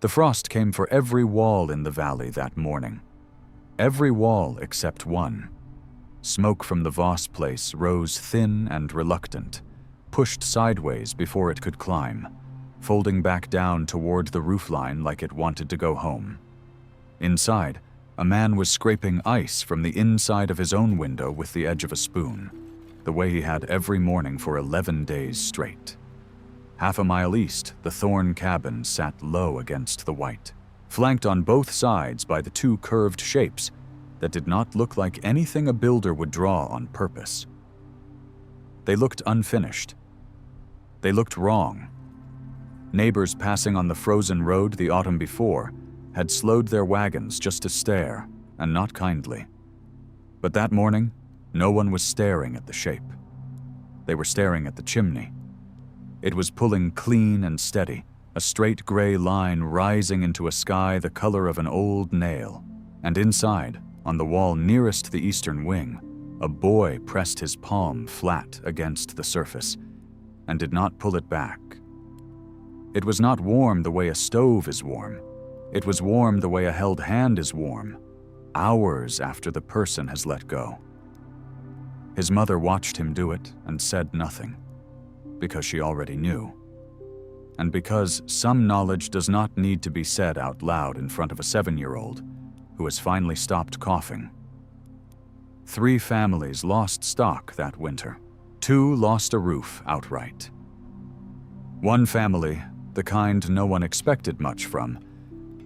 The frost came for every wall in the valley that morning. Every wall except one. Smoke from the Voss place rose thin and reluctant, pushed sideways before it could climb, folding back down toward the roofline like it wanted to go home. Inside, a man was scraping ice from the inside of his own window with the edge of a spoon, the way he had every morning for 11 days straight. Half a mile east, the Thorn cabin sat low against the white, flanked on both sides by the two curved shapes that did not look like anything a builder would draw on purpose. They looked unfinished. They looked wrong. Neighbors passing on the frozen road the autumn before had slowed their wagons just to stare, and not kindly. But that morning, no one was staring at the shape. They were staring at the chimney. It was pulling clean and steady, a straight gray line rising into a sky the color of an old nail. And inside, on the wall nearest the eastern wing, a boy pressed his palm flat against the surface and did not pull it back. It was not warm the way a stove is warm. It was warm the way a held hand is warm, hours after the person has let go. His mother watched him do it and said nothing, because she already knew. And because some knowledge does not need to be said out loud in front of a 7-year-old who has finally stopped coughing. 3 families lost stock that winter. 2 lost a roof outright. One family, the kind no one expected much from,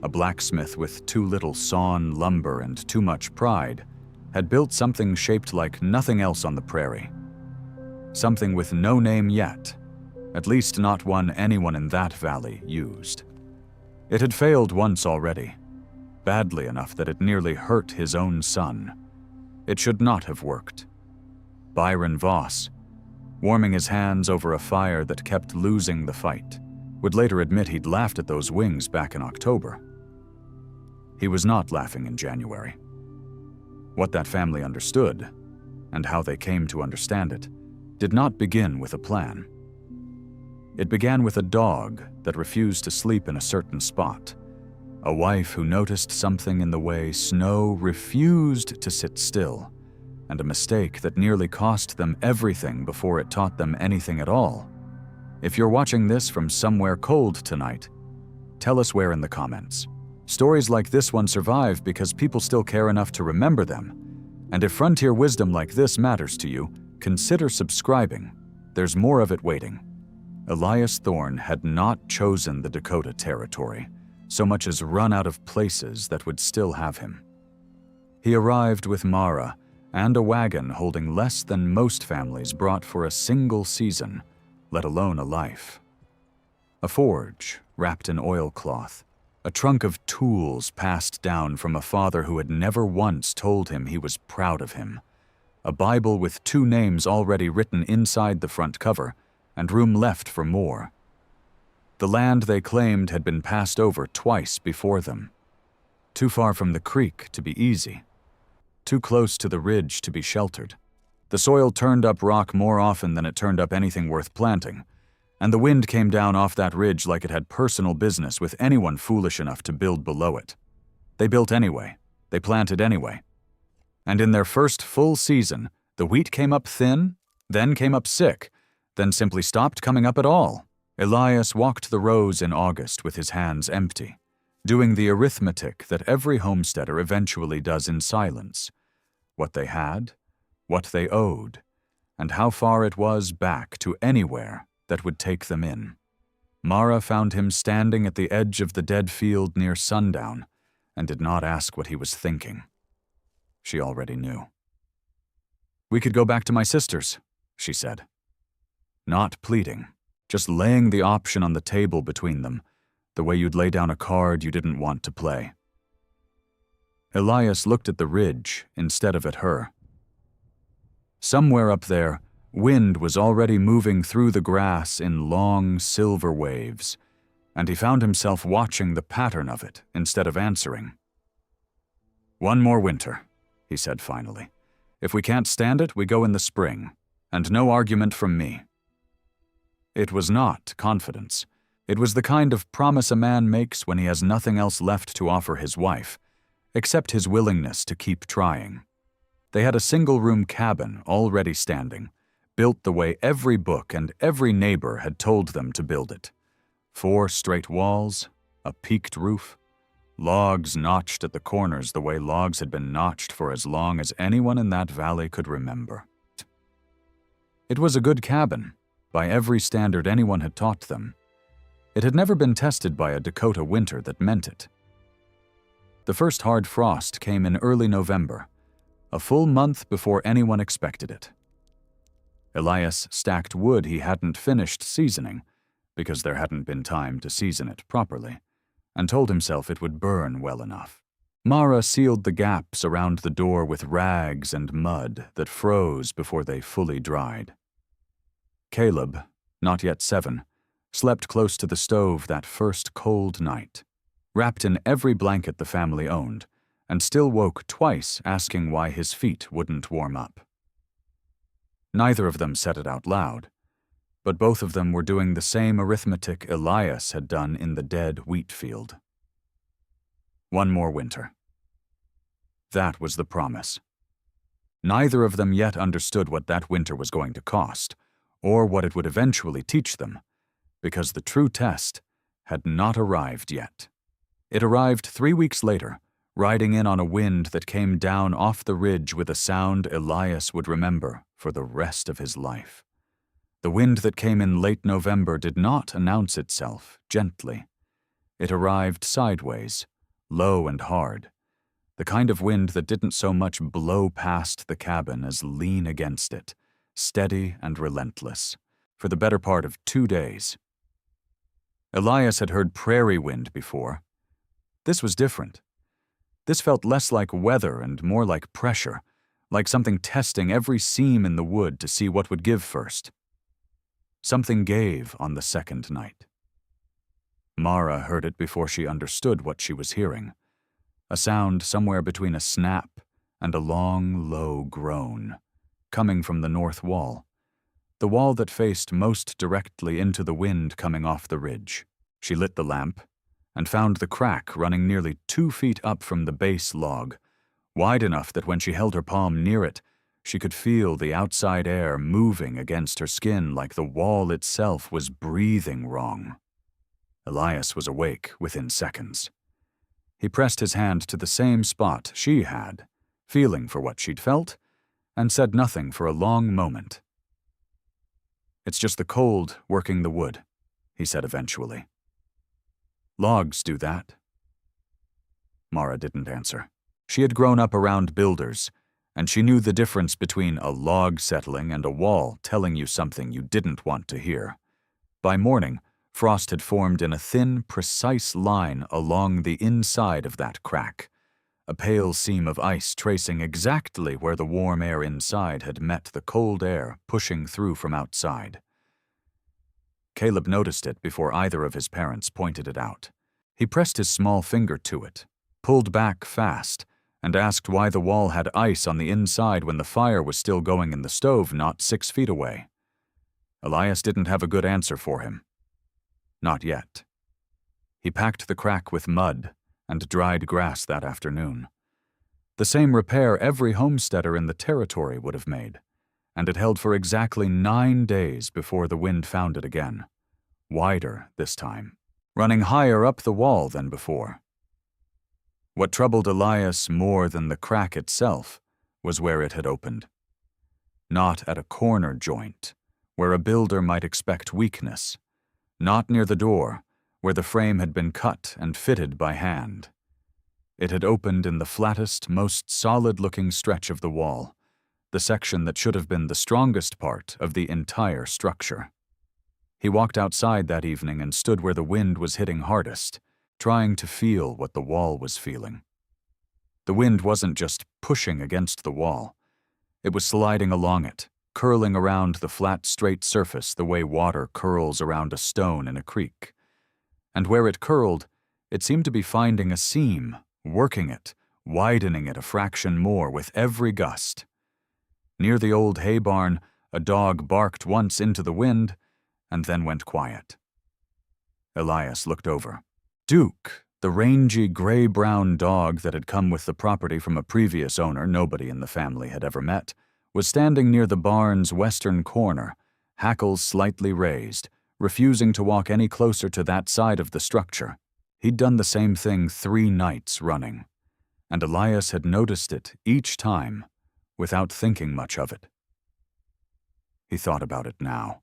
a blacksmith with too little sawn lumber and too much pride, had built something shaped like nothing else on the prairie. Something with no name yet, at least not one anyone in that valley used. It had failed once already, badly enough that it nearly hurt his own son. It should not have worked. Byron Voss, warming his hands over a fire that kept losing the fight, would later admit he'd laughed at those wings back in October. He was not laughing in January. What that family understood, and how they came to understand it, did not begin with a plan. It began with a dog that refused to sleep in a certain spot, a wife who noticed something in the way snow refused to sit still, and a mistake that nearly cost them everything before it taught them anything at all. If you're watching this from somewhere cold tonight, tell us where in the comments. Stories like this one survive because people still care enough to remember them. And if frontier wisdom like this matters to you, consider subscribing. There's more of it waiting. Elias Thorn had not chosen the Dakota Territory, so much as run out of places that would still have him. He arrived with Mara and a wagon holding less than most families brought for a single season, let alone a life. A forge wrapped in oilcloth, a trunk of tools passed down from a father who had never once told him he was proud of him, a Bible with 2 names already written inside the front cover, and room left for more. The land they claimed had been passed over twice before them. Too far from the creek to be easy. Too close to the ridge to be sheltered. The soil turned up rock more often than it turned up anything worth planting, and the wind came down off that ridge like it had personal business with anyone foolish enough to build below it. They built anyway. They planted anyway. And in their first full season, the wheat came up thin, then came up sick, then simply stopped coming up at all. Elias walked the rows in August with his hands empty, doing the arithmetic that every homesteader eventually does in silence. What they had, what they owed, and how far it was back to anywhere that would take them in. Mara found him standing at the edge of the dead field near sundown and did not ask what he was thinking. She already knew. "We could go back to my sister's," she said. Not pleading, just laying the option on the table between them, the way you'd lay down a card you didn't want to play. Elias looked at the ridge instead of at her. Somewhere up there, wind was already moving through the grass in long silver waves, and he found himself watching the pattern of it instead of answering. "One more winter," he said finally. "If we can't stand it, we go in the spring, and no argument from me." It was not confidence. It was the kind of promise a man makes when he has nothing else left to offer his wife, except his willingness to keep trying. They had a single-room cabin already standing, built the way every book and every neighbor had told them to build it. 4 straight walls, a peaked roof, logs notched at the corners the way logs had been notched for as long as anyone in that valley could remember. It was a good cabin, by every standard anyone had taught them. It had never been tested by a Dakota winter that meant it. The first hard frost came in early November, a full month before anyone expected it. Elias stacked wood he hadn't finished seasoning, because there hadn't been time to season it properly, and told himself it would burn well enough. Mara sealed the gaps around the door with rags and mud that froze before they fully dried. Caleb, not yet 7, slept close to the stove that first cold night, wrapped in every blanket the family owned, and still woke twice asking why his feet wouldn't warm up. Neither of them said it out loud, but both of them were doing the same arithmetic Elias had done in the dead wheat field. 1 more winter. That was the promise. Neither of them yet understood what that winter was going to cost, or what it would eventually teach them, because the true test had not arrived yet. It arrived 3 weeks later, riding in on a wind that came down off the ridge with a sound Elias would remember for the rest of his life. The wind that came in late November did not announce itself gently. It arrived sideways, low and hard, the kind of wind that didn't so much blow past the cabin as lean against it, steady and relentless, for the better part of 2 days. Elias had heard prairie wind before. This was different. This felt less like weather and more like pressure, like something testing every seam in the wood to see what would give first. Something gave on the second night. Mara heard it before she understood what she was hearing, a sound somewhere between a snap and a long, low groan, coming from the north wall, the wall that faced most directly into the wind coming off the ridge. She lit the lamp and found the crack running nearly 2 feet up from the base log, wide enough that when she held her palm near it, she could feel the outside air moving against her skin like the wall itself was breathing wrong. Elias was awake within seconds. He pressed his hand to the same spot she had, feeling for what she'd felt, and said nothing for a long moment. "It's just the cold working the wood," he said eventually. "Logs do that." Mara didn't answer. She had grown up around builders, and she knew the difference between a log settling and a wall telling you something you didn't want to hear. By morning, frost had formed in a thin, precise line along the inside of that crack, a pale seam of ice tracing exactly where the warm air inside had met the cold air pushing through from outside. Caleb noticed it before either of his parents pointed it out. He pressed his small finger to it, pulled back fast, and asked why the wall had ice on the inside when the fire was still going in the stove not 6 feet away. Elias didn't have a good answer for him. Not yet. He packed the crack with mud and dried grass that afternoon. The same repair every homesteader in the territory would have made, and it held for exactly 9 days before the wind found it again, wider this time, running higher up the wall than before. What troubled Elias more than the crack itself was where it had opened. Not at a corner joint, where a builder might expect weakness. Not near the door, where the frame had been cut and fitted by hand. It had opened in the flattest, most solid-looking stretch of the wall, the section that should have been the strongest part of the entire structure. He walked outside that evening and stood where the wind was hitting hardest, trying to feel what the wall was feeling. The wind wasn't just pushing against the wall. It was sliding along it, curling around the flat, straight surface the way water curls around a stone in a creek. And where it curled, it seemed to be finding a seam, working it, widening it a fraction more with every gust. Near the old hay barn, a dog barked once into the wind and then went quiet. Elias looked over. Duke, the rangy gray-brown dog that had come with the property from a previous owner nobody in the family had ever met, was standing near the barn's western corner, hackles slightly raised, refusing to walk any closer to that side of the structure. He'd done the same thing 3 nights running, and Elias had noticed it each time without thinking much of it. He thought about it now.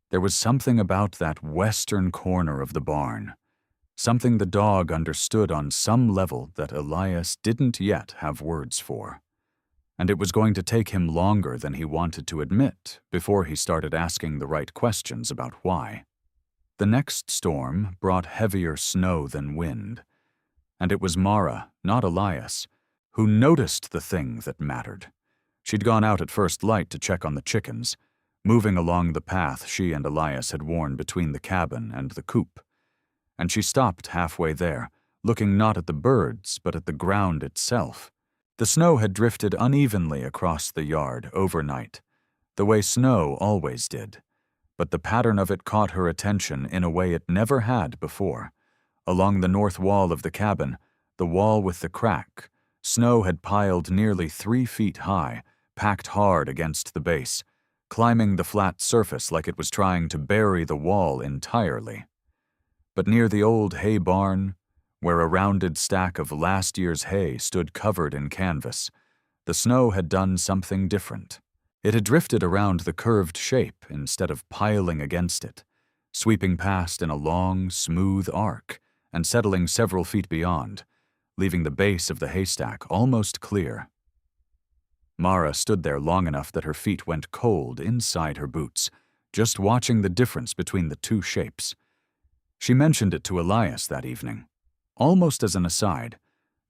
There was something about that western corner of the barn, something the dog understood on some level that Elias didn't yet have words for. And it was going to take him longer than he wanted to admit before he started asking the right questions about why. The next storm brought heavier snow than wind, and it was Mara, not Elias, who noticed the thing that mattered. She'd gone out at first light to check on the chickens, moving along the path she and Elias had worn between the cabin and the coop. And she stopped halfway there, looking not at the birds but at the ground itself. The snow had drifted unevenly across the yard overnight, the way snow always did, but the pattern of it caught her attention in a way it never had before. Along the north wall of the cabin, the wall with the crack, snow had piled nearly 3 feet high, packed hard against the base, climbing the flat surface like it was trying to bury the wall entirely. But near the old hay barn, where a rounded stack of last year's hay stood covered in canvas, the snow had done something different. It had drifted around the curved shape instead of piling against it, sweeping past in a long, smooth arc and settling several feet beyond, leaving the base of the haystack almost clear. Mara stood there long enough that her feet went cold inside her boots, just watching the difference between the 2 shapes. She mentioned it to Elias that evening, almost as an aside,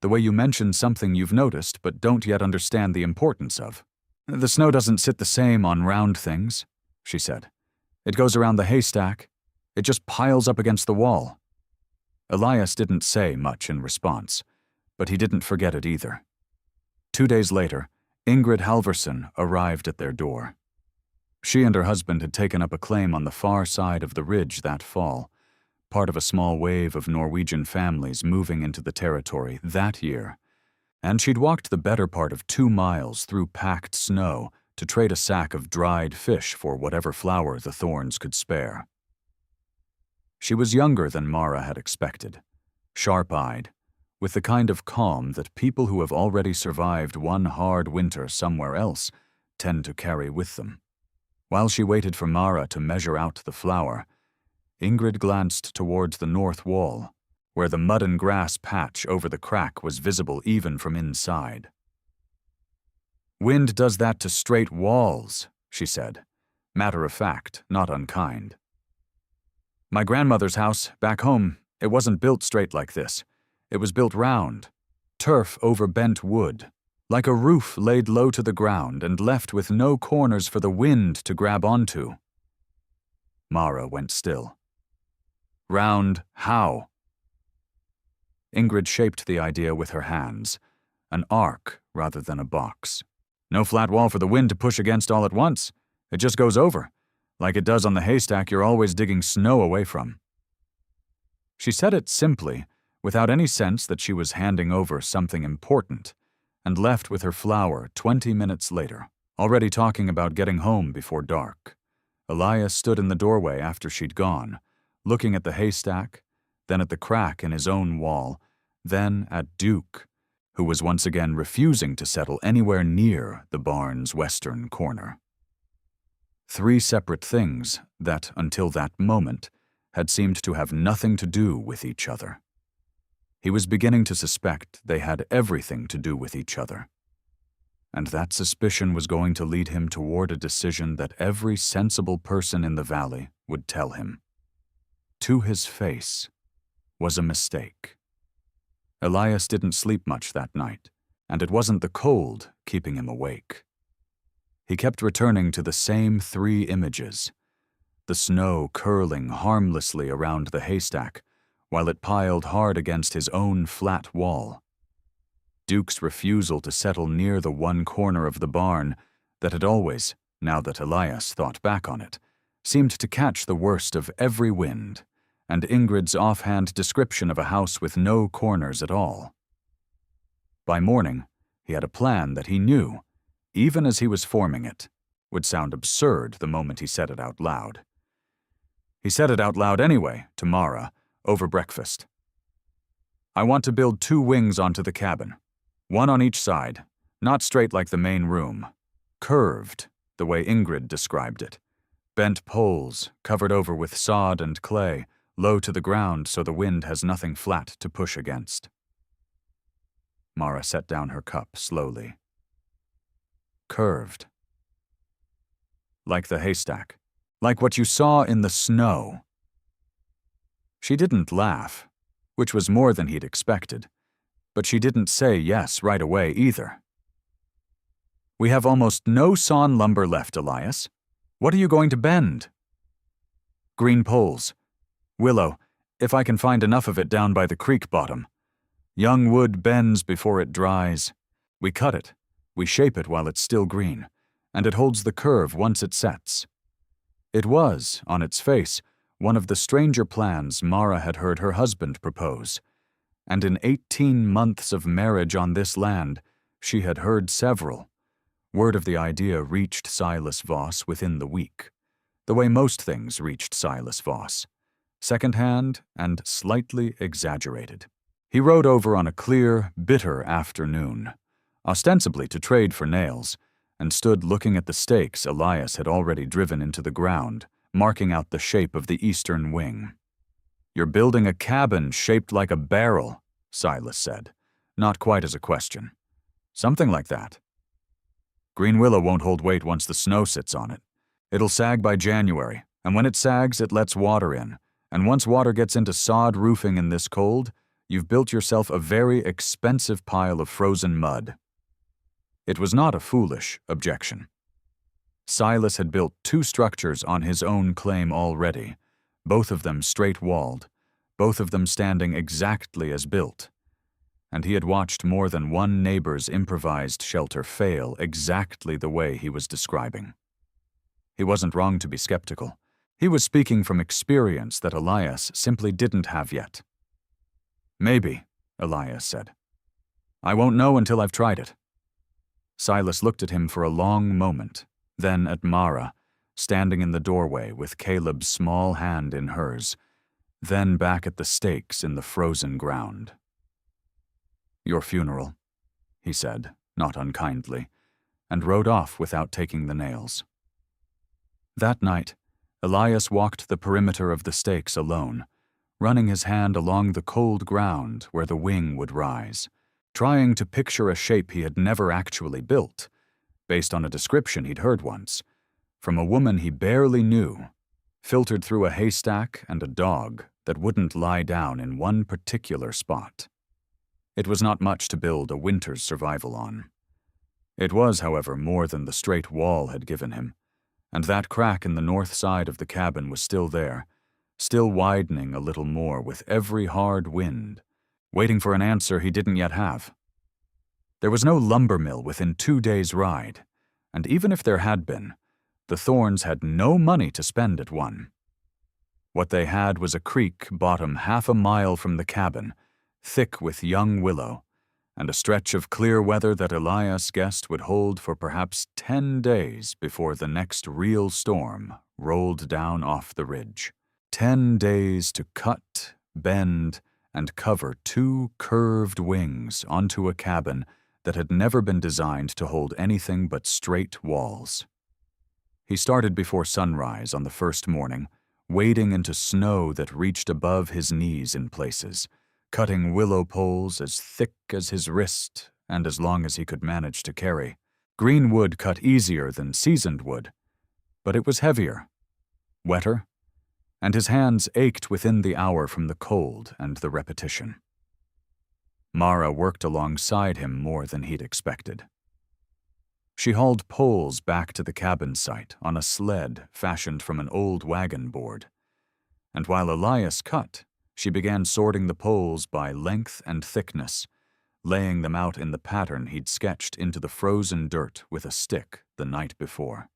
the way you mention something you've noticed but don't yet understand the importance of. "The snow doesn't sit the same on round things," she said. "It goes around the haystack. It just piles up against the wall." Elias didn't say much in response, but he didn't forget it either. 2 days later, Ingrid Halverson arrived at their door. She and her husband had taken up a claim on the far side of the ridge that fall, part of a small wave of Norwegian families moving into the territory that year, and she'd walked the better part of 2 miles through packed snow to trade a sack of dried fish for whatever flour the Thorns could spare. She was younger than Mara had expected, sharp-eyed, with the kind of calm that people who have already survived one hard winter somewhere else tend to carry with them. While she waited for Mara to measure out the flour, Ingrid glanced towards the north wall, where the mud and grass patch over the crack was visible even from inside. "Wind does that to straight walls," she said, matter of fact, not unkind. "My grandmother's house, back home, it wasn't built straight like this. It was built round, turf over bent wood, like a roof laid low to the ground and left with no corners for the wind to grab onto." Mara went still. "Round how?" Ingrid shaped the idea with her hands, an arc rather than a box. "No flat wall for the wind to push against all at once. It just goes over, like it does on the haystack you're always digging snow away from." She said it simply, without any sense that she was handing over something important, and left with her flour 20 minutes later, already talking about getting home before dark. Elias stood in the doorway after she'd gone, looking at the haystack, then at the crack in his own wall, then at Duke, who was once again refusing to settle anywhere near the barn's western corner. 3 separate things that, until that moment, had seemed to have nothing to do with each other. He was beginning to suspect they had everything to do with each other. And that suspicion was going to lead him toward a decision that every sensible person in the valley would tell him, to his face, was a mistake. Elias didn't sleep much that night, and it wasn't the cold keeping him awake. He kept returning to the same 3 images, the snow curling harmlessly around the haystack, while it piled hard against his own flat wall. Duke's refusal to settle near the one corner of the barn that had always, now that Elias thought back on it, seemed to catch the worst of every wind, and Ingrid's offhand description of a house with no corners at all. By morning, he had a plan that he knew, even as he was forming it, would sound absurd the moment he said it out loud. He said it out loud anyway, to Mara, over breakfast. I want to build 2 wings onto the cabin, one on each side, not straight like the main room, curved, the way Ingrid described it. Bent poles, covered over with sod and clay, low to the ground so the wind has nothing flat to push against. Mara set down her cup slowly. Curved. Like the haystack. Like what you saw in the snow. She didn't laugh, which was more than he'd expected, but she didn't say yes right away either. We have almost no sawn lumber left, Elias. What are you going to bend? Green poles. Willow, if I can find enough of it down by the creek bottom. Young wood bends before it dries. We cut it, we shape it while it's still green, and it holds the curve once it sets. It was, on its face, one of the stranger plans Mara had heard her husband propose, and in 18 months of marriage on this land, she had heard several. Word of the idea reached Silas Voss within the week, the way most things reached Silas Voss, second-hand and slightly exaggerated. He rode over on a clear, bitter afternoon, ostensibly to trade for nails, and stood looking at the stakes Elias had already driven into the ground, marking out the shape of the eastern wing. You're building a cabin shaped like a barrel, Silas said, not quite as a question. Something like that. Green willow won't hold weight once the snow sits on it. It'll sag by January, and when it sags, it lets water in, and once water gets into sod roofing in this cold, you've built yourself a very expensive pile of frozen mud. It was not a foolish objection. Silas had built 2 structures on his own claim already, both of them straight-walled, both of them standing exactly as built, and he had watched more than one neighbor's improvised shelter fail exactly the way he was describing. He wasn't wrong to be skeptical. He was speaking from experience that Elias simply didn't have yet. Maybe, Elias said. I won't know until I've tried it. Silas looked at him for a long moment, then at Mara, standing in the doorway with Caleb's small hand in hers, then back at the stakes in the frozen ground. Your funeral, he said, not unkindly, and rode off without taking the nails. That night, Elias walked the perimeter of the stakes alone, running his hand along the cold ground where the wing would rise, trying to picture a shape he had never actually built, based on a description he'd heard once, from a woman he barely knew, filtered through a haystack and a dog that wouldn't lie down in one particular spot. It was not much to build a winter's survival on. It was, however, more than the straight wall had given him, and that crack in the north side of the cabin was still there, still widening a little more with every hard wind, waiting for an answer he didn't yet have. There was no lumber mill within 2 days' ride, and even if there had been, the Thorns had no money to spend at one. What they had was a creek bottom half a mile from the cabin, thick with young willow, and a stretch of clear weather that Elias guessed would hold for perhaps 10 days before the next real storm rolled down off the ridge. 10 days to cut, bend, and cover 2 curved wings onto a cabin that had never been designed to hold anything but straight walls. He started before sunrise on the first morning, wading into snow that reached above his knees in places, cutting willow poles as thick as his wrist and as long as he could manage to carry. Green wood cut easier than seasoned wood, but it was heavier, wetter, and his hands ached within the hour from the cold and the repetition. Mara worked alongside him more than he'd expected. She hauled poles back to the cabin site on a sled fashioned from an old wagon board, and while Elias cut, she began sorting the poles by length and thickness, laying them out in the pattern he'd sketched into the frozen dirt with a stick the night before.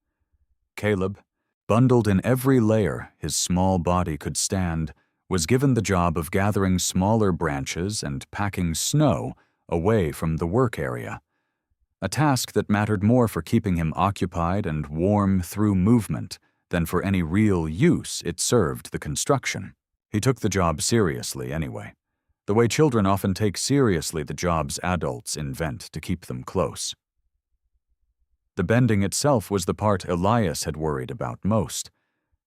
Caleb, bundled in every layer his small body could stand, was given the job of gathering smaller branches and packing snow away from the work area, a task that mattered more for keeping him occupied and warm through movement than for any real use it served the construction. He took the job seriously anyway, the way children often take seriously the jobs adults invent to keep them close. The bending itself was the part Elias had worried about most,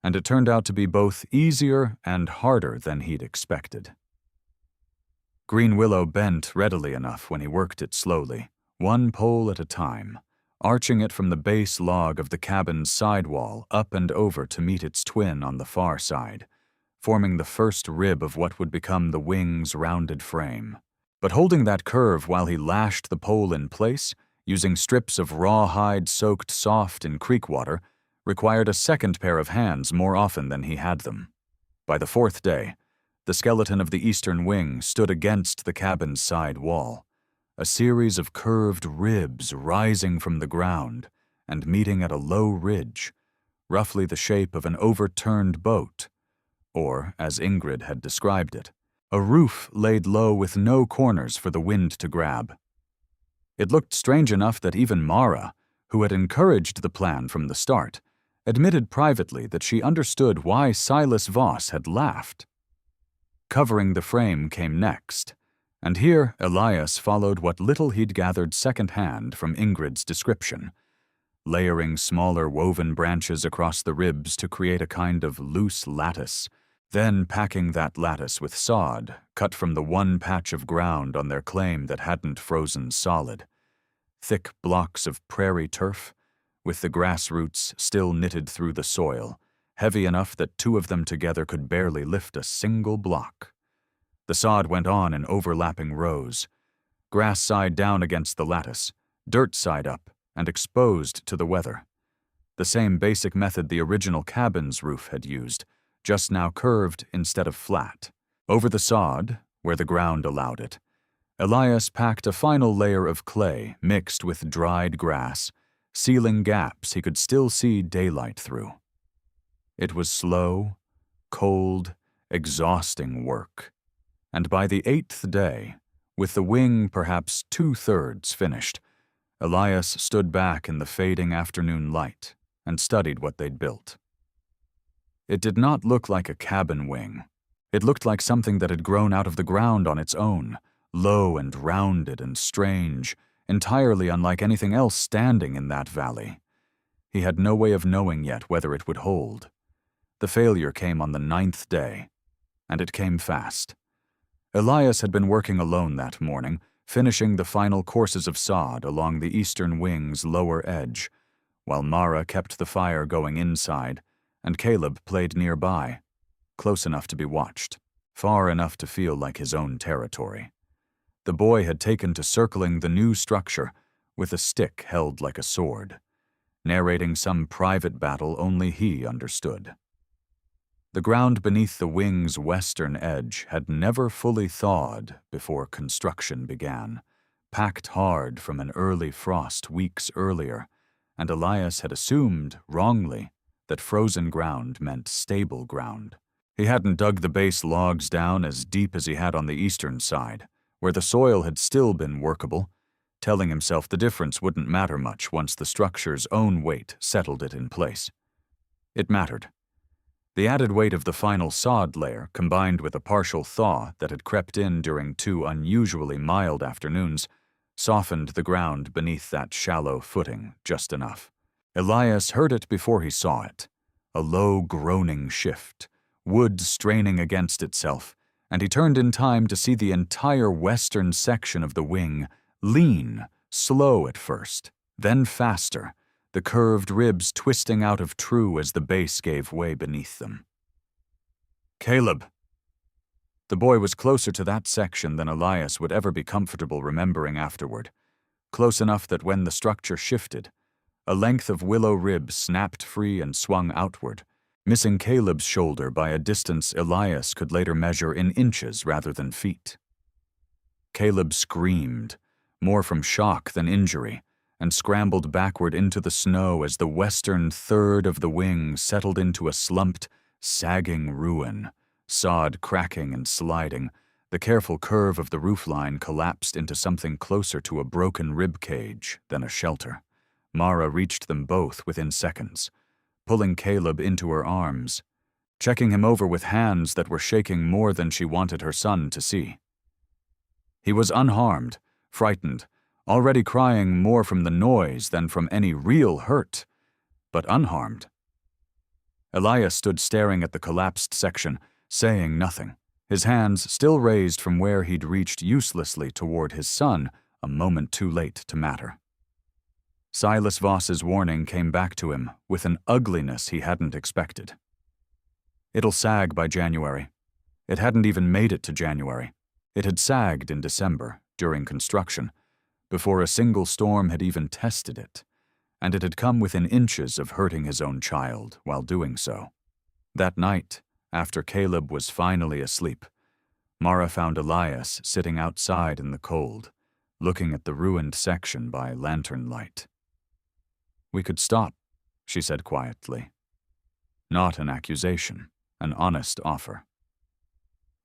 and it turned out to be both easier and harder than he'd expected. Green willow bent readily enough when he worked it slowly, one pole at a time, arching it from the base log of the cabin's sidewall up and over to meet its twin on the far side, forming the first rib of what would become the wing's rounded frame. But holding that curve while he lashed the pole in place, using strips of rawhide soaked soft in creek water, required a second pair of hands more often than he had them. By the fourth day, the skeleton of the eastern wing stood against the cabin's side wall, a series of curved ribs rising from the ground and meeting at a low ridge, roughly the shape of an overturned boat, or, as Ingrid had described it, a roof laid low with no corners for the wind to grab. It looked strange enough that even Mara, who had encouraged the plan from the start, admitted privately that she understood why Silas Voss had laughed. Covering the frame came next, and here Elias followed what little he'd gathered second-hand from Ingrid's description, layering smaller woven branches across the ribs to create a kind of loose lattice, then packing that lattice with sod, cut from the one patch of ground on their claim that hadn't frozen solid. Thick blocks of prairie turf, with the grass roots still knitted through the soil, heavy enough that two of them together could barely lift a single block. The sod went on in overlapping rows, grass side down against the lattice, dirt side up, and exposed to the weather. The same basic method the original cabin's roof had used, just now curved instead of flat. Over the sod, where the ground allowed it, Elias packed a final layer of clay mixed with dried grass, sealing gaps he could still see daylight through. It was slow, cold, exhausting work, and by the 8th day, with the wing perhaps 2/3 finished, Elias stood back in the fading afternoon light and studied what they'd built. It did not look like a cabin wing. It looked like something that had grown out of the ground on its own, low and rounded and strange, entirely unlike anything else standing in that valley. He had no way of knowing yet whether it would hold. The failure came on the 9th day, and it came fast. Elias had been working alone that morning, finishing the final courses of sod along the eastern wing's lower edge, while Mara kept the fire going inside, and Caleb played nearby, close enough to be watched, far enough to feel like his own territory. The boy had taken to circling the new structure with a stick held like a sword, narrating some private battle only he understood. The ground beneath the wing's western edge had never fully thawed before construction began, packed hard from an early frost weeks earlier, and Elias had assumed, wrongly, that frozen ground meant stable ground. He hadn't dug the base logs down as deep as he had on the eastern side, where the soil had still been workable, telling himself the difference wouldn't matter much once the structure's own weight settled it in place. It mattered. The added weight of the final sod layer, combined with a partial thaw that had crept in during 2 unusually mild afternoons, softened the ground beneath that shallow footing just enough. Elias heard it before he saw it, a low groaning shift, wood straining against itself, and he turned in time to see the entire western section of the wing lean, slow at first, then faster, the curved ribs twisting out of true as the base gave way beneath them. "Caleb." The boy was closer to that section than Elias would ever be comfortable remembering afterward, close enough that when the structure shifted, a length of willow rib snapped free and swung outward, missing Caleb's shoulder by a distance Elias could later measure in inches rather than feet. Caleb screamed, more from shock than injury, and scrambled backward into the snow as the western third of the wing settled into a slumped, sagging ruin, Sod cracking and sliding, the careful curve of the roofline collapsed into something closer to a broken rib cage than a shelter. Mara reached them both within seconds, pulling Caleb into her arms, checking him over with hands that were shaking more than she wanted her son to see. He was unharmed, frightened, already crying more from the noise than from any real hurt, but unharmed. Elias stood staring at the collapsed section, saying nothing, his hands still raised from where he'd reached uselessly toward his son a moment too late to matter. Silas Voss's warning came back to him with an ugliness he hadn't expected. It'll sag by January. It hadn't even made it to January. It had sagged in December, during construction, before a single storm had even tested it, and it had come within inches of hurting his own child while doing so. That night, after Caleb was finally asleep, Mara found Elias sitting outside in the cold, looking at the ruined section by lantern light. "We could stop," she said quietly. Not an accusation, an honest offer.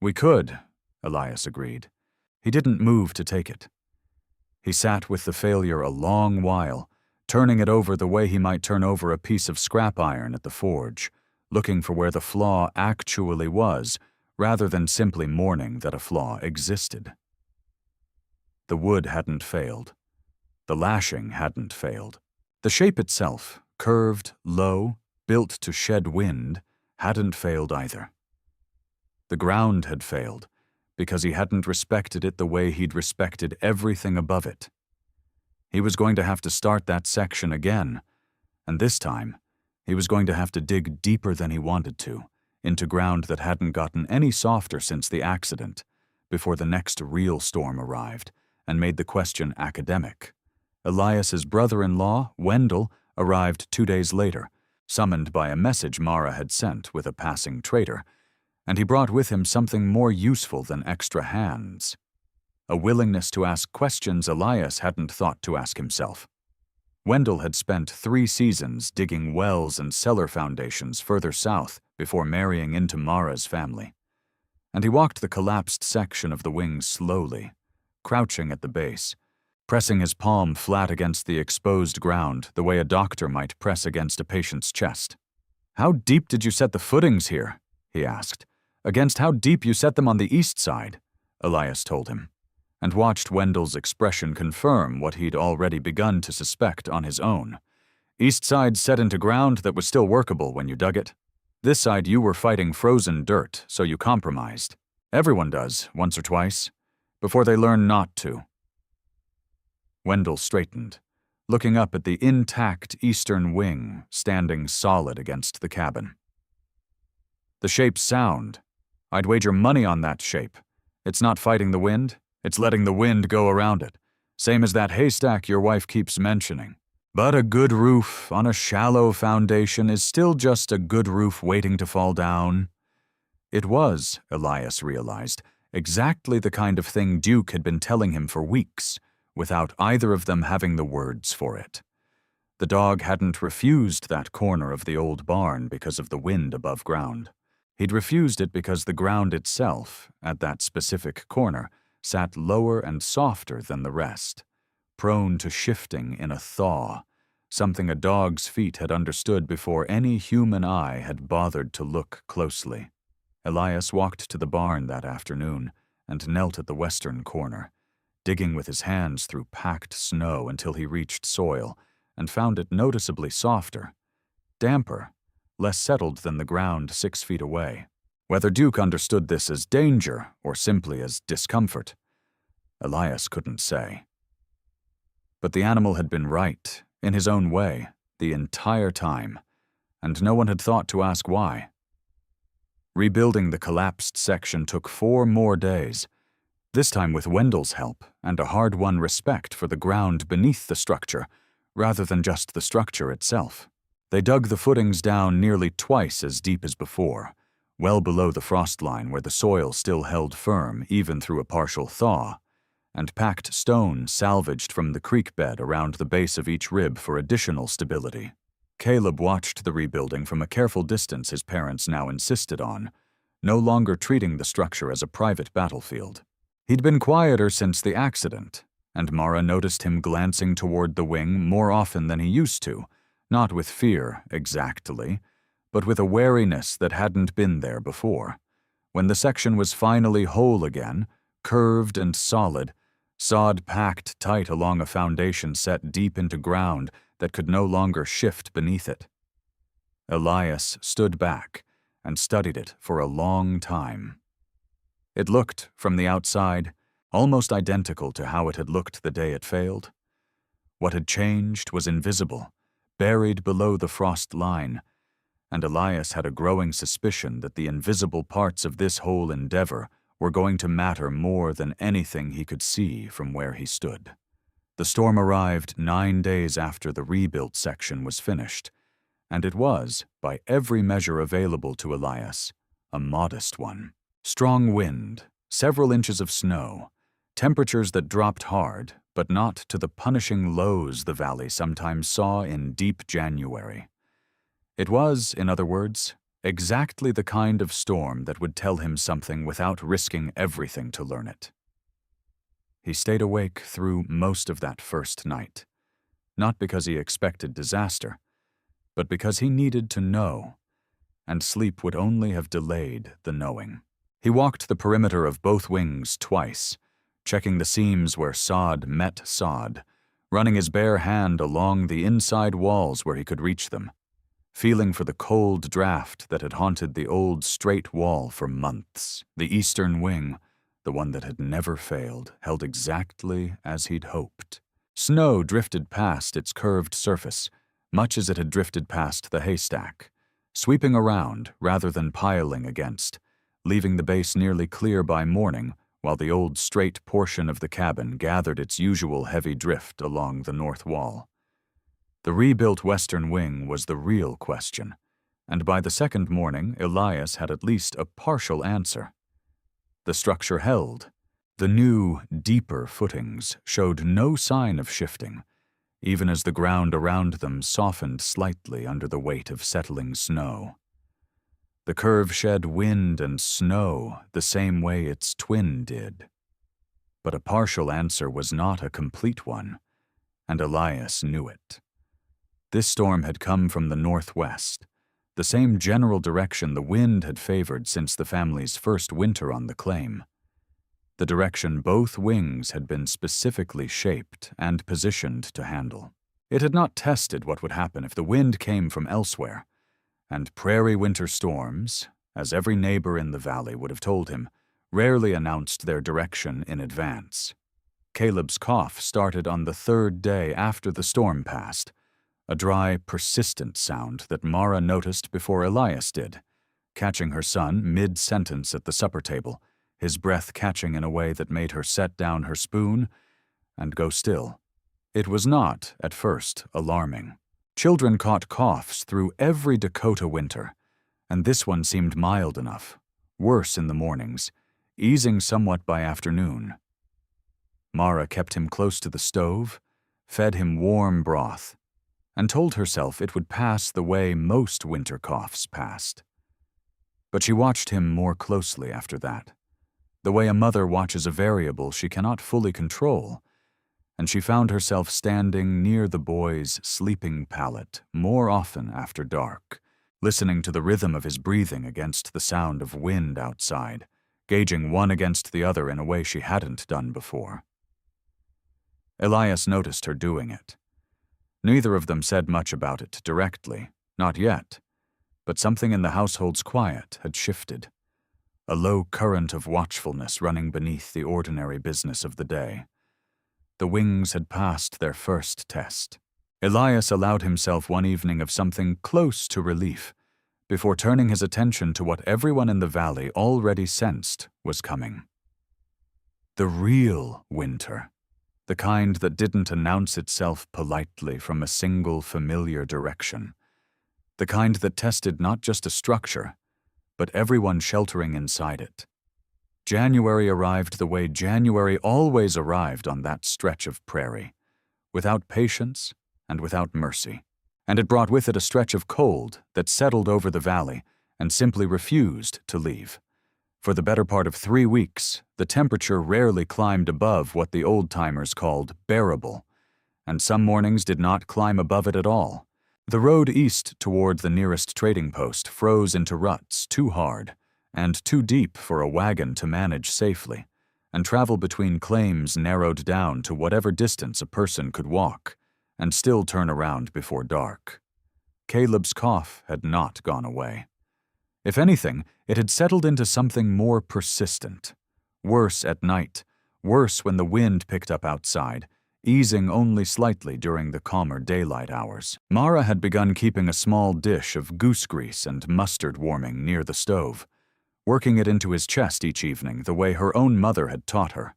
"We could," Elias agreed. He didn't move to take it. He sat with the failure a long while, turning it over the way he might turn over a piece of scrap iron at the forge, looking for where the flaw actually was, rather than simply mourning that a flaw existed. The wood hadn't failed. The lashing hadn't failed. The shape itself, curved, low, built to shed wind, hadn't failed either. The ground had failed, because he hadn't respected it the way he'd respected everything above it. He was going to have to start that section again, and this time, he was going to have to dig deeper than he wanted to, into ground that hadn't gotten any softer since the accident, before the next real storm arrived and made the question academic. Elias's brother-in-law, Wendell, arrived 2 days later, summoned by a message Mara had sent with a passing trader, and he brought with him something more useful than extra hands. A willingness to ask questions Elias hadn't thought to ask himself. Wendell had spent 3 seasons digging wells and cellar foundations further south before marrying into Mara's family, and he walked the collapsed section of the wing slowly, crouching at the base, pressing his palm flat against the exposed ground the way a doctor might press against a patient's chest. "How deep did you set the footings here?" he asked. "Against how deep you set them on the east side," Elias told him, and watched Wendell's expression confirm what he'd already begun to suspect on his own. "East side set into ground that was still workable when you dug it. This side you were fighting frozen dirt, so you compromised. Everyone does, once or twice, before they learn not to." Wendell straightened, looking up at the intact eastern wing standing solid against the cabin. "The shape's sound. I'd wager money on that shape. It's not fighting the wind, it's letting the wind go around it, same as that haystack your wife keeps mentioning. But a good roof on a shallow foundation is still just a good roof waiting to fall down." It was, Elias realized, exactly the kind of thing Duke had been telling him for weeks, without either of them having the words for it. The dog hadn't refused that corner of the old barn because of the wind above ground. He'd refused it because the ground itself, at that specific corner, sat lower and softer than the rest, prone to shifting in a thaw, something a dog's feet had understood before any human eye had bothered to look closely. Elias walked to the barn that afternoon and knelt at the western corner, digging with his hands through packed snow until he reached soil and found it noticeably softer, damper, less settled than the ground 6 feet away. Whether Duke understood this as danger or simply as discomfort, Elias couldn't say. But the animal had been right, in his own way, the entire time, and no one had thought to ask why. Rebuilding the collapsed section took 4 more days, this time with Wendell's help and a hard-won respect for the ground beneath the structure, rather than just the structure itself. They dug the footings down nearly twice as deep as before, well below the frost line where the soil still held firm even through a partial thaw, and packed stone salvaged from the creek bed around the base of each rib for additional stability. Caleb watched the rebuilding from a careful distance his parents now insisted on, no longer treating the structure as a private battlefield. He'd been quieter since the accident, and Mara noticed him glancing toward the wing more often than he used to, not with fear, exactly, but with a wariness that hadn't been there before. When the section was finally whole again, curved and solid, sod packed tight along a foundation set deep into ground that could no longer shift beneath it. Elias stood back and studied it for a long time. It looked, from the outside, almost identical to how it had looked the day it failed. What had changed was invisible, buried below the frost line, and Elias had a growing suspicion that the invisible parts of this whole endeavor were going to matter more than anything he could see from where he stood. The storm arrived 9 days after the rebuilt section was finished, and it was, by every measure available to Elias, a modest one. Strong wind, several inches of snow, temperatures that dropped hard, but not to the punishing lows the valley sometimes saw in deep January. It was, in other words, exactly the kind of storm that would tell him something without risking everything to learn it. He stayed awake through most of that first night, not because he expected disaster, but because he needed to know, and sleep would only have delayed the knowing. He walked the perimeter of both wings twice, checking the seams where sod met sod, running his bare hand along the inside walls where he could reach them, feeling for the cold draft that had haunted the old straight wall for months. The eastern wing, the one that had never failed, held exactly as he'd hoped. Snow drifted past its curved surface, much as it had drifted past the haystack, sweeping around rather than piling against, leaving the base nearly clear by morning while the old straight portion of the cabin gathered its usual heavy drift along the north wall. The rebuilt western wing was the real question, and by the second morning Elias had at least a partial answer. The structure held. The new, deeper footings showed no sign of shifting, even as the ground around them softened slightly under the weight of settling snow. The curve shed wind and snow the same way its twin did. But a partial answer was not a complete one, and Elias knew it. This storm had come from the northwest, the same general direction the wind had favored since the family's first winter on the claim. The direction both wings had been specifically shaped and positioned to handle. It had not tested what would happen if the wind came from elsewhere, and prairie winter storms, as every neighbor in the valley would have told him, rarely announced their direction in advance. Caleb's cough started on the 3rd day after the storm passed, a dry, persistent sound that Mara noticed before Elias did, catching her son mid-sentence at the supper table, his breath catching in a way that made her set down her spoon and go still. It was not, at first, alarming. Children caught coughs through every Dakota winter, and this one seemed mild enough, worse in the mornings, easing somewhat by afternoon. Mara kept him close to the stove, fed him warm broth, and told herself it would pass the way most winter coughs passed. But she watched him more closely after that, the way a mother watches a variable she cannot fully control, and she found herself standing near the boy's sleeping pallet more often after dark, listening to the rhythm of his breathing against the sound of wind outside, gauging one against the other in a way she hadn't done before. Elias noticed her doing it. Neither of them said much about it directly, not yet, but something in the household's quiet had shifted, a low current of watchfulness running beneath the ordinary business of the day. The wings had passed their first test. Elias allowed himself one evening of something close to relief, before turning his attention to what everyone in the valley already sensed was coming. The real winter, the kind that didn't announce itself politely from a single familiar direction, the kind that tested not just a structure, but everyone sheltering inside it. January arrived the way January always arrived on that stretch of prairie, without patience and without mercy, and it brought with it a stretch of cold that settled over the valley and simply refused to leave, For the better part of 3 weeks, the temperature rarely climbed above what the old-timers called bearable, and some mornings did not climb above it at all. The road east toward the nearest trading post froze into ruts too hard and too deep for a wagon to manage safely, and travel between claims narrowed down to whatever distance a person could walk, and still turn around before dark. Caleb's cough had not gone away. If anything, it had settled into something more persistent. Worse at night, worse when the wind picked up outside, easing only slightly during the calmer daylight hours. Mara had begun keeping a small dish of goose grease and mustard warming near the stove, working it into his chest each evening the way her own mother had taught her.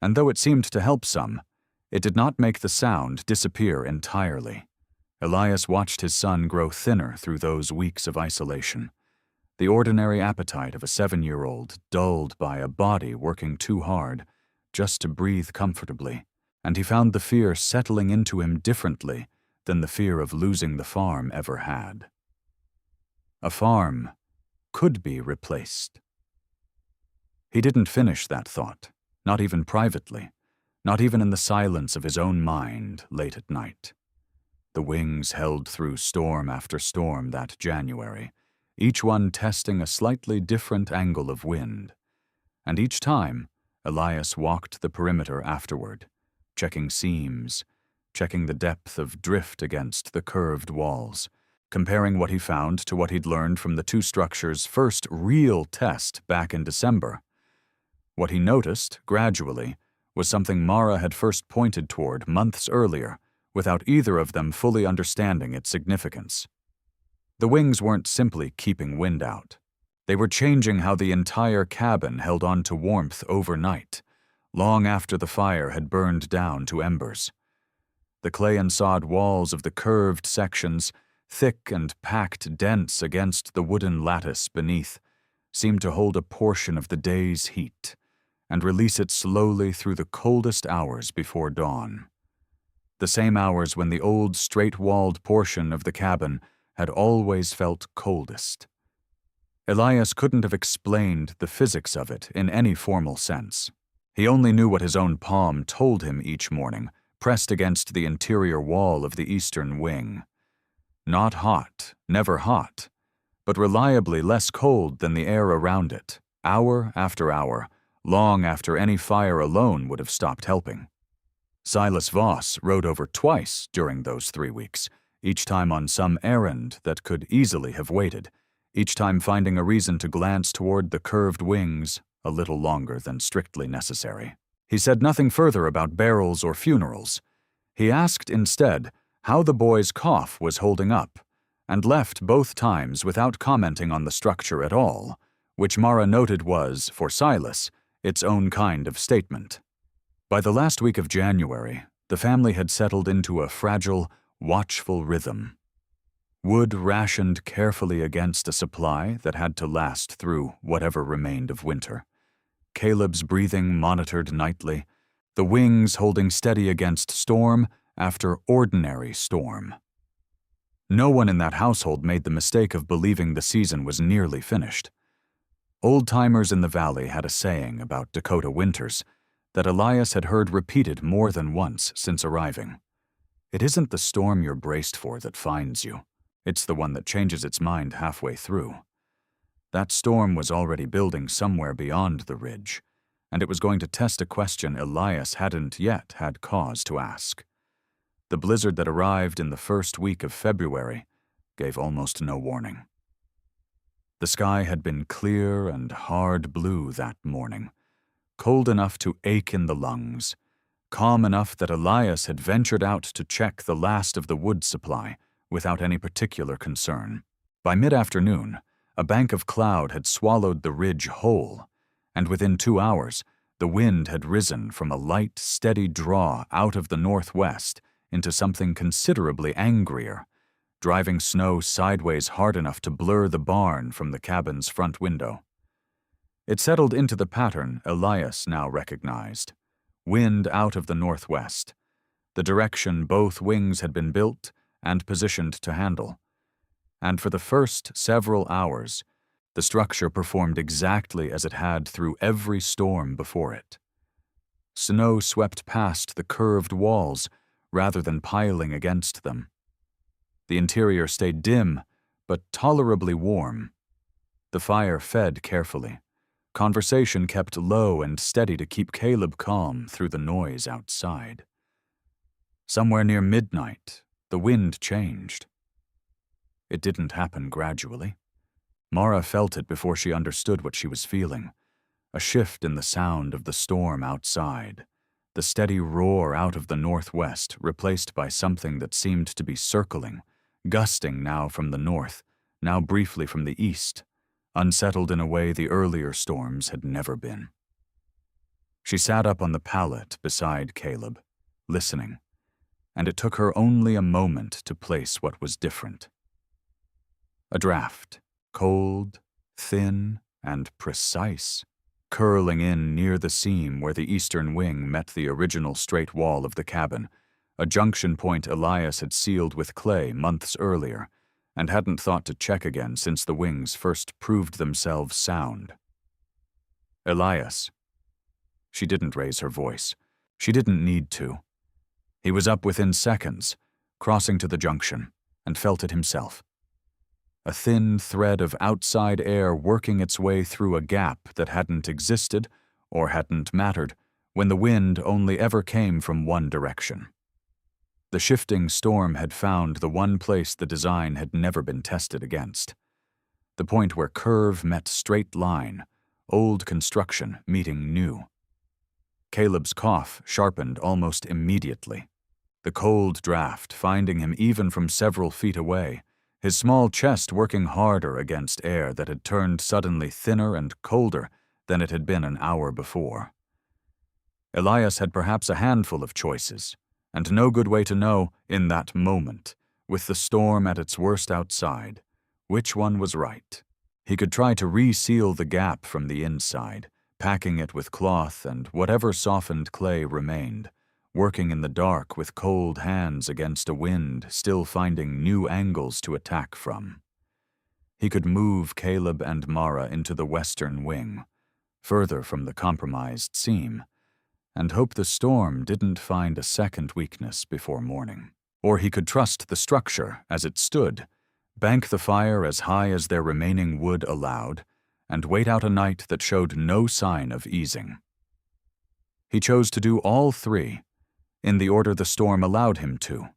And though it seemed to help some, it did not make the sound disappear entirely. Elias watched his son grow thinner through those weeks of isolation. The ordinary appetite of a 7-year-old dulled by a body working too hard just to breathe comfortably, and he found the fear settling into him differently than the fear of losing the farm ever had. A farm could be replaced. He didn't finish that thought, not even privately, not even in the silence of his own mind late at night. The wings held through storm after storm that January, each one testing a slightly different angle of wind, and each time Elias walked the perimeter afterward, checking seams, checking the depth of drift against the curved walls, comparing what he found to what he'd learned from the two structures' first real test back in December. What he noticed, gradually, was something Mara had first pointed toward months earlier, without either of them fully understanding its significance. The wings weren't simply keeping wind out. They were changing how the entire cabin held on to warmth overnight, long after the fire had burned down to embers. The clay and sod walls of the curved sections, thick and packed dense against the wooden lattice beneath, seemed to hold a portion of the day's heat and release it slowly through the coldest hours before dawn. The same hours when the old straight-walled portion of the cabin had always felt coldest. Elias couldn't have explained the physics of it in any formal sense. He only knew what his own palm told him each morning, pressed against the interior wall of the eastern wing. Not hot, never hot, but reliably less cold than the air around it, hour after hour, long after any fire alone would have stopped helping. Silas Voss rode over twice during those 3 weeks, each time on some errand that could easily have waited, each time finding a reason to glance toward the curved wings a little longer than strictly necessary. He said nothing further about barrels or funerals. He asked instead how the boy's cough was holding up, and left both times without commenting on the structure at all, which Mara noted was, for Silas, its own kind of statement. By the last week of January, the family had settled into a fragile, watchful rhythm. Wood rationed carefully against a supply that had to last through whatever remained of winter. Caleb's breathing monitored nightly, the wings holding steady against storm after ordinary storm. No one in that household made the mistake of believing the season was nearly finished. Old-timers in the valley had a saying about Dakota winters that Elias had heard repeated more than once since arriving. It isn't the storm you're braced for that finds you. It's the one that changes its mind halfway through. That storm was already building somewhere beyond the ridge, and it was going to test a question Elias hadn't yet had cause to ask. The blizzard that arrived in the first week of February gave almost no warning. The sky had been clear and hard blue that morning, cold enough to ache in the lungs, calm enough that Elias had ventured out to check the last of the wood supply without any particular concern. By mid-afternoon, a bank of cloud had swallowed the ridge whole, and within 2 hours, the wind had risen from a light, steady draw out of the northwest into something considerably angrier, driving snow sideways hard enough to blur the barn from the cabin's front window. It settled into the pattern Elias now recognized. Wind out of the northwest, the direction both wings had been built and positioned to handle. And for the first several hours, The structure performed exactly as it had through every storm before it. Snow swept past the curved walls rather than piling against them. The interior stayed dim, but tolerably warm. The fire fed carefully. Conversation kept low and steady to keep Caleb calm through the noise outside. Somewhere near midnight, the wind changed. It didn't happen gradually. Mara felt it before she understood what she was feeling. A shift in the sound of the storm outside. The steady roar out of the northwest replaced by something that seemed to be circling, gusting now from the north, now briefly from the east, unsettled in a way the earlier storms had never been. She sat up on the pallet beside Caleb, listening, and it took her only a moment to place what was different. A draft, cold, thin, and precise, curling in near the seam where the eastern wing met the original straight wall of the cabin, a junction point Elias had sealed with clay months earlier, and hadn't thought to check again since the wings first proved themselves sound. Elias. She didn't raise her voice. She didn't need to. He was up within seconds, crossing to the junction, and felt it himself. A thin thread of outside air working its way through a gap that hadn't existed or hadn't mattered when the wind only ever came from one direction. The shifting storm had found the one place the design had never been tested against. The point where curve met straight line, old construction meeting new. Caleb's cough sharpened almost immediately. The cold draft finding him even from several feet away, his small chest working harder against air that had turned suddenly thinner and colder than it had been an hour before. Elias had perhaps a handful of choices, and no good way to know, in that moment, with the storm at its worst outside, which one was right. He could try to reseal the gap from the inside, packing it with cloth and whatever softened clay remained, working in the dark with cold hands against a wind still finding new angles to attack from. He could move Caleb and Mara into the western wing, further from the compromised seam, and hope the storm didn't find a second weakness before morning. Or he could trust the structure as it stood, bank the fire as high as their remaining wood allowed, and wait out a night that showed no sign of easing. He chose to do all three, in the order the storm allowed him to.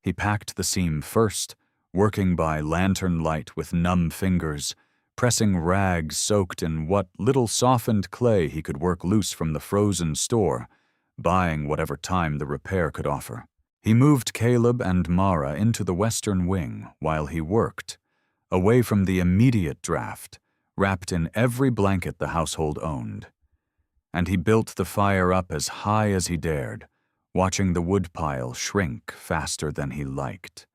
He packed the seam first, working by lantern light with numb fingers, pressing rags soaked in what little softened clay he could work loose from the frozen store, buying whatever time the repair could offer. He moved Caleb and Mara into the western wing while he worked, away from the immediate draft, wrapped in every blanket the household owned. And he built the fire up as high as he dared, watching the woodpile shrink faster than he liked,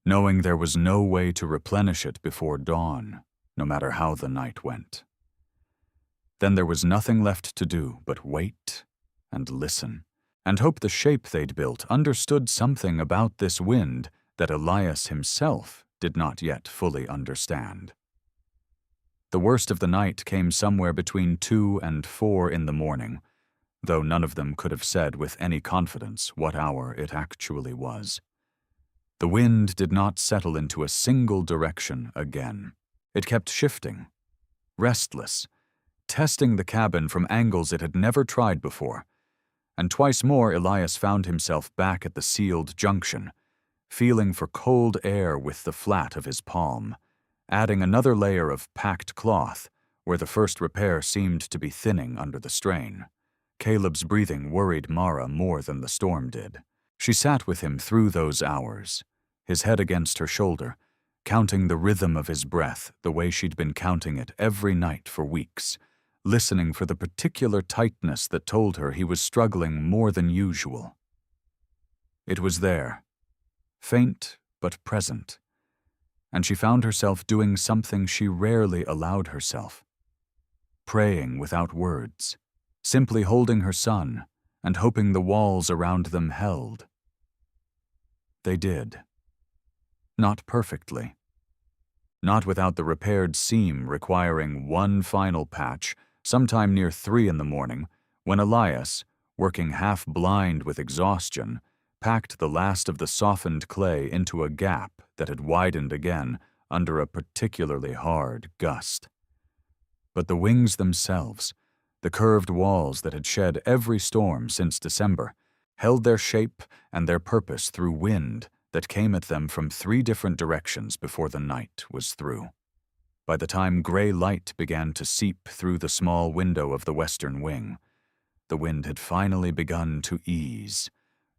knowing there was no way to replenish it before dawn, no matter how the night went. Then there was nothing left to do but wait and listen, and hope the shape they'd built understood something about this wind that Elias himself did not yet fully understand. The worst of the night came somewhere between 2 and 4 in the morning, though none of them could have said with any confidence what hour it actually was. The wind did not settle into a single direction again. It kept shifting, restless, testing the cabin from angles it had never tried before, and twice more Elias found himself back at the sealed junction, feeling for cold air with the flat of his palm, adding another layer of packed cloth where the first repair seemed to be thinning under the strain. Caleb's breathing worried Mara more than the storm did. She sat with him through those hours, his head against her shoulder, counting the rhythm of his breath the way she'd been counting it every night for weeks, listening for the particular tightness that told her he was struggling more than usual. It was there, faint but present, and she found herself doing something she rarely allowed herself, praying without words, simply holding her son and hoping the walls around them held. They did. Not perfectly. not without the repaired seam requiring one final patch, sometime near 3 in the morning, when Elias, working half blind with exhaustion, packed the last of the softened clay into a gap that had widened again under a particularly hard gust. But the wings themselves, the curved walls that had shed every storm since December, held their shape and their purpose through wind that came at them from 3 different directions before the night was through. By the time gray light began to seep through the small window of the western wing, the wind had finally begun to ease,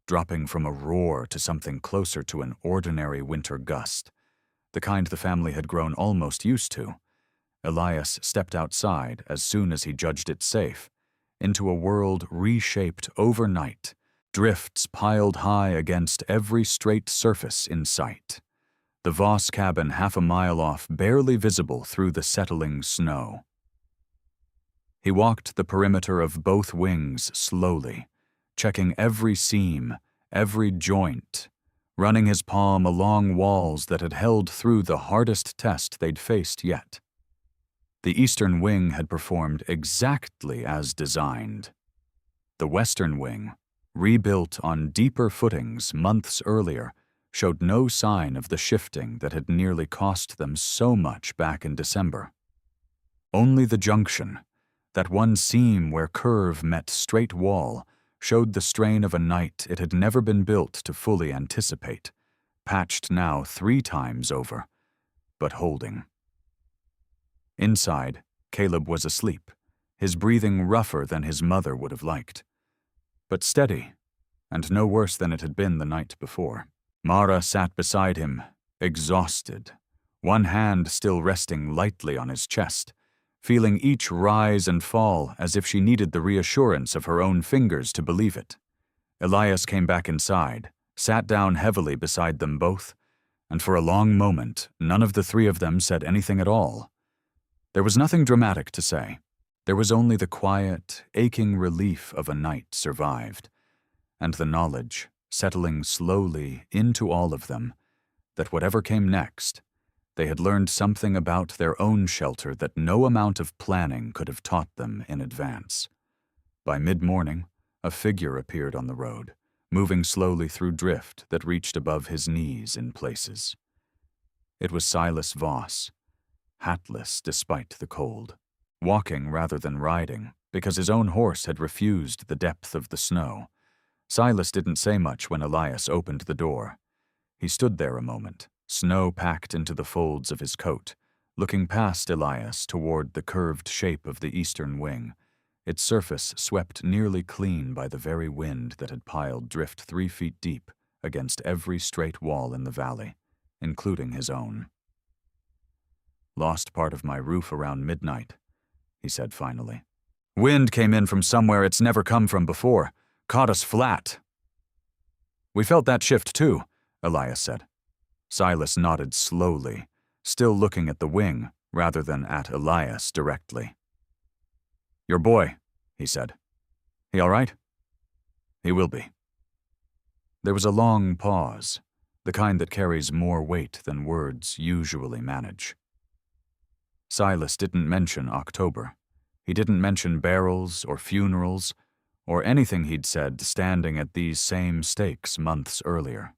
dropping from a roar to something closer to an ordinary winter gust, the kind the family had grown almost used to. Elias stepped outside as soon as he judged it safe, into a world reshaped overnight, drifts piled high against every straight surface in sight. The Voss cabin half a mile off, barely visible through the settling snow. He walked the perimeter of both wings slowly, checking every seam, every joint, running his palm along walls that had held through the hardest test they'd faced yet. The eastern wing had performed exactly as designed. The western wing, rebuilt on deeper footings months earlier, showed no sign of the shifting that had nearly cost them so much back in December. Only the junction, that one seam where curve met straight wall, showed the strain of a night it had never been built to fully anticipate, patched now 3 times over, but holding. Inside, Caleb was asleep, his breathing rougher than his mother would have liked, but steady, and no worse than it had been the night before. Mara sat beside him, exhausted, one hand still resting lightly on his chest, feeling each rise and fall as if she needed the reassurance of her own fingers to believe it. Elias came back inside, sat down heavily beside them both, and for a long moment none of the 3 of them said anything at all. There was nothing dramatic to say. There was only the quiet, aching relief of a night survived, and the knowledge, settling slowly into all of them, that whatever came next, they had learned something about their own shelter that no amount of planning could have taught them in advance. By mid-morning, a figure appeared on the road, moving slowly through drift that reached above his knees in places. It was Silas Voss, hatless despite the cold, walking rather than riding, because his own horse had refused the depth of the snow. Silas didn't say much when Elias opened the door. He stood there a moment, snow packed into the folds of his coat, looking past Elias toward the curved shape of the eastern wing, its surface swept nearly clean by the very wind that had piled drift 3 feet deep against every straight wall in the valley, including his own. "Lost part of my roof around midnight," he said finally. "Wind came in from somewhere it's never come from before, caught us flat." "We felt that shift too," Elias said. Silas nodded slowly, still looking at the wing rather than at Elias directly. "Your boy," he said. "He all right?" "He will be." There was a long pause, the kind that carries more weight than words usually manage. Silas didn't mention October. He didn't mention barrels or funerals or anything he'd said standing at these same stakes months earlier.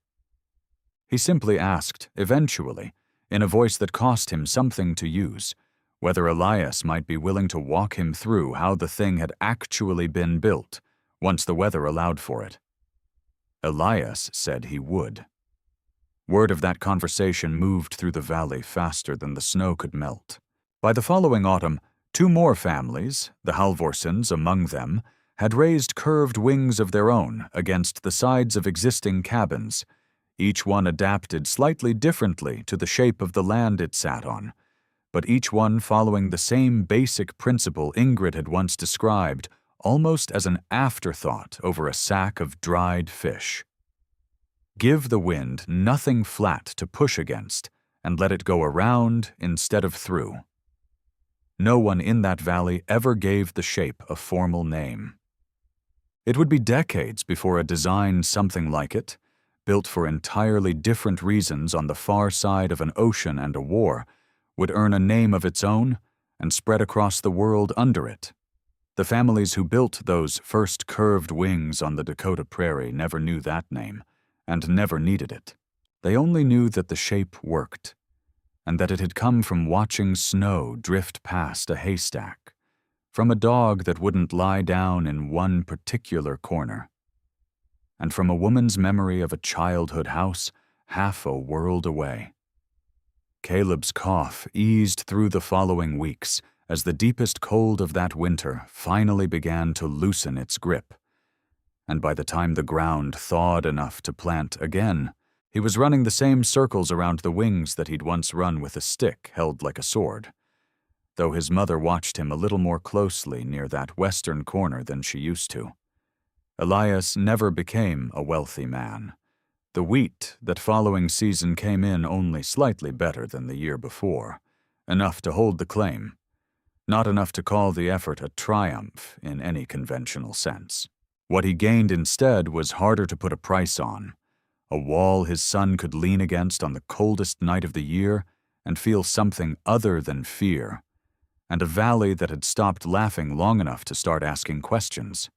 He simply asked, eventually, in a voice that cost him something to use, whether Elias might be willing to walk him through how the thing had actually been built, once the weather allowed for it. Elias said he would. Word of that conversation moved through the valley faster than the snow could melt. By the following autumn, 2 more families, the Halvorsons among them, had raised curved wings of their own against the sides of existing cabins, each one adapted slightly differently to the shape of the land it sat on, but each one following the same basic principle Ingrid had once described almost as an afterthought over a sack of dried fish. Give the wind nothing flat to push against and let it go around instead of through. No one in that valley ever gave the shape a formal name. It would be decades before a design something like it, built for entirely different reasons on the far side of an ocean and a war, would earn a name of its own and spread across the world under it. The families who built those first curved wings on the Dakota prairie never knew that name, and never needed it. They only knew that the shape worked, and that it had come from watching snow drift past a haystack, from a dog that wouldn't lie down in one particular corner, and from a woman's memory of a childhood house half a world away. Caleb's cough eased through the following weeks as the deepest cold of that winter finally began to loosen its grip, and by the time the ground thawed enough to plant again, he was running the same circles around the wings that he'd once run with a stick held like a sword, though his mother watched him a little more closely near that western corner than she used to. Elias never became a wealthy man. The wheat that following season came in only slightly better than the year before, enough to hold the claim, not enough to call the effort a triumph in any conventional sense. What he gained instead was harder to put a price on, a wall his son could lean against on the coldest night of the year and feel something other than fear, and a valley that had stopped laughing long enough to start asking questions.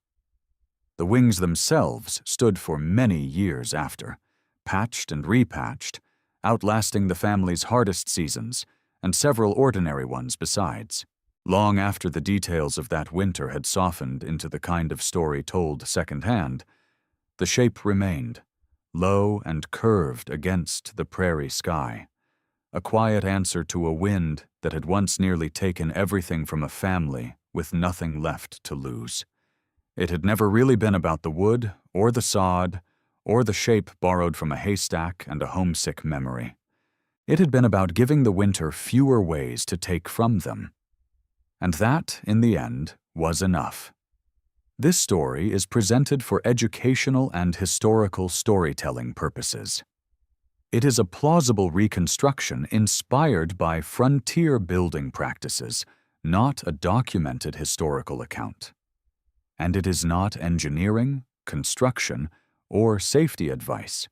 The wings themselves stood for many years after, patched and repatched, outlasting the family's hardest seasons and several ordinary ones besides. Long after the details of that winter had softened into the kind of story told secondhand, the shape remained, low and curved against the prairie sky, a quiet answer to a wind that had once nearly taken everything from a family with nothing left to lose. It had never really been about the wood, or the sod, or the shape borrowed from a haystack and a homesick memory. It had been about giving the winter fewer ways to take from them. And that, in the end, was enough. This story is presented for educational and historical storytelling purposes. It is a plausible reconstruction inspired by frontier building practices, not a documented historical account. And it is not engineering, construction, or safety advice.